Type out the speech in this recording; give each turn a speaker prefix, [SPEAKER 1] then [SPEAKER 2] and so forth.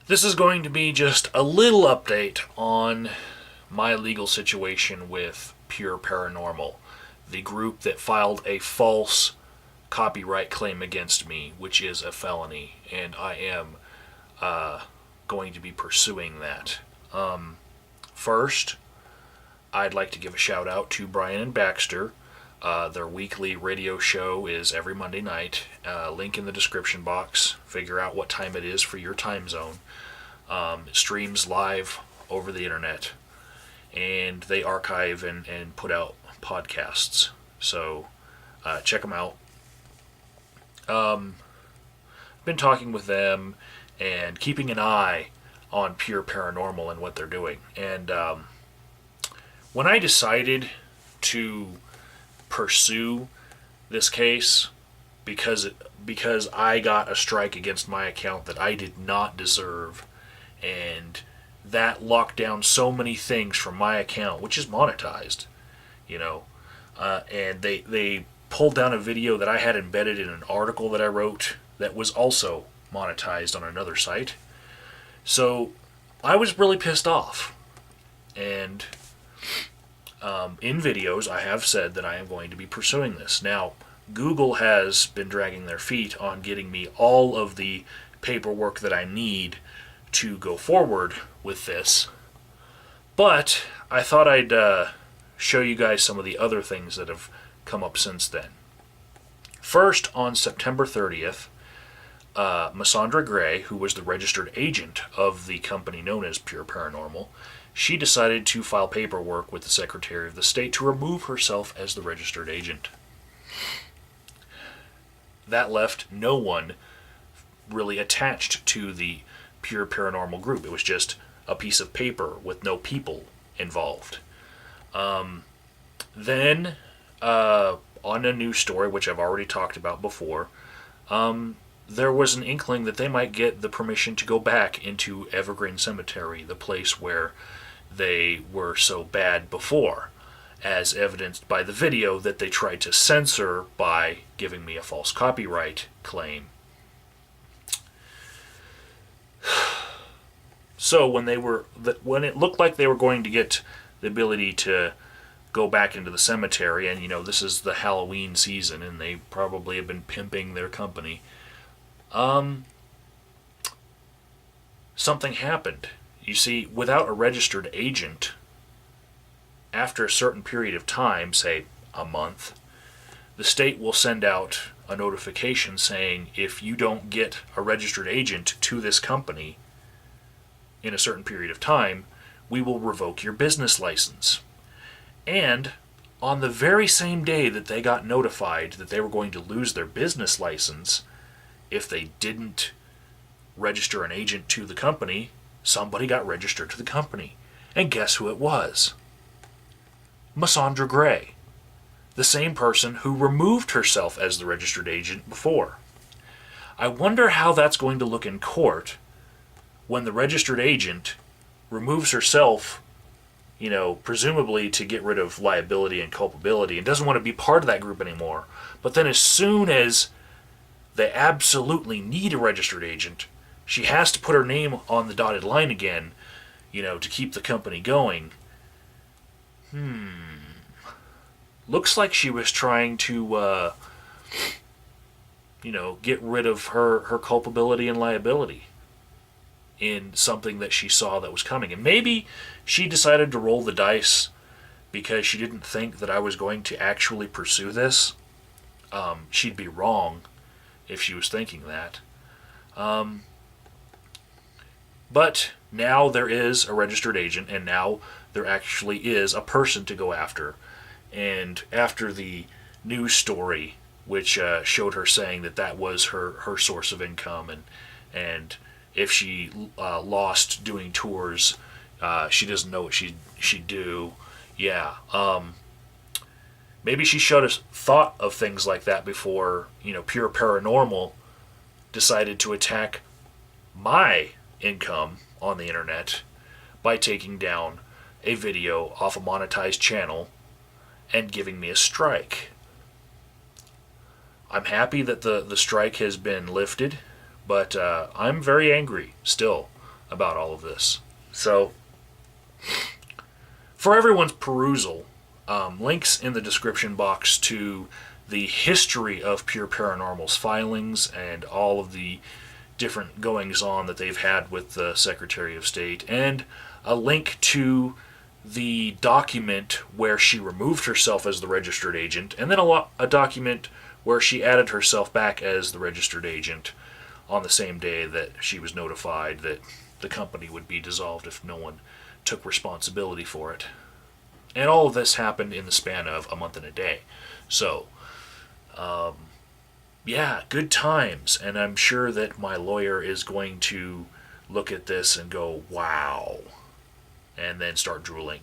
[SPEAKER 1] This is going to be just a little update on my legal situation with PURE Paranormal, the group that filed a false copyright claim against me, which is a felony, and I am going to be pursuing that. First, I'd like to give a shout out to Bryan Baxter. Their weekly radio show is every Monday night. Link in the description box. Figure out what time it is for your time zone. It streams live over the internet, and they archive and put out podcasts. So check them out. I've been talking with them and keeping an eye on PURE Paranormal and what they're doing. And when I decided to pursue this case, because I got a strike against my account that I did not deserve, and that locked down so many things from my account, which is monetized, and they pulled down a video that I had embedded in an article that I wrote that was also monetized on another site. So I was really pissed off, and in videos I have said that I am going to be pursuing this. Now, Google has been dragging their feet on getting me all of the paperwork that I need to go forward with this, but I thought I'd show you guys some of the other things that have come up since then. First, on September 30th, Massandra Gray, who was the registered agent of the company known as PURE Paranormal, she decided to file paperwork with the Secretary of the State to remove herself as the registered agent. That left no one really attached to the PURE Paranormal group. It was just a piece of paper with no people involved. Then, on a news story, which I've already talked about before, there was an inkling that they might get the permission to go back into Evergreen Cemetery, the place where they were so bad before, as evidenced by the video that they tried to censor by giving me a false copyright claim. So when it looked like they were going to get the ability to go back into the cemetery, and this is the Halloween season, and they probably have been pimping their company, something happened. You see, without a registered agent, after a certain period of time, say a month, the state will send out a notification saying, if you don't get a registered agent to this company in a certain period of time, we will revoke your business license. And on the very same day that they got notified that they were going to lose their business license if they didn't register an agent to the company, somebody got registered to the company. And guess who it was? Massandra Gray, the same person who removed herself as the registered agent before. I wonder how that's going to look in court when the registered agent removes herself, presumably to get rid of liability and culpability, and doesn't want to be part of that group anymore. But then as soon as they absolutely need a registered agent, she has to put her name on the dotted line again, to keep the company going. Looks like she was trying to, get rid of her culpability and liability in something that she saw that was coming. And maybe she decided to roll the dice because she didn't think that I was going to actually pursue this. She'd be wrong if she was thinking that. But now there is a registered agent, and now there actually is a person to go after. And after the news story, which showed her saying that was her source of income, and if she lost doing tours, she doesn't know what she'd do. Yeah. Maybe she should have thought of things like that before, PURE Paranormal decided to attack my income on the internet by taking down a video off a monetized channel and giving me a strike. I'm happy that the strike has been lifted, but I'm very angry still about all of this. So, for everyone's perusal, links in the description box to the history of Pure Paranormal's filings and all of the different goings-on that they've had with the Secretary of State, and a link to the document where she removed herself as the registered agent, and then a document where she added herself back as the registered agent on the same day that she was notified that the company would be dissolved if no one took responsibility for it. And all of this happened in the span of a month and a day. So, yeah, good times. And I'm sure that my lawyer is going to look at this and go, wow, and then start drooling.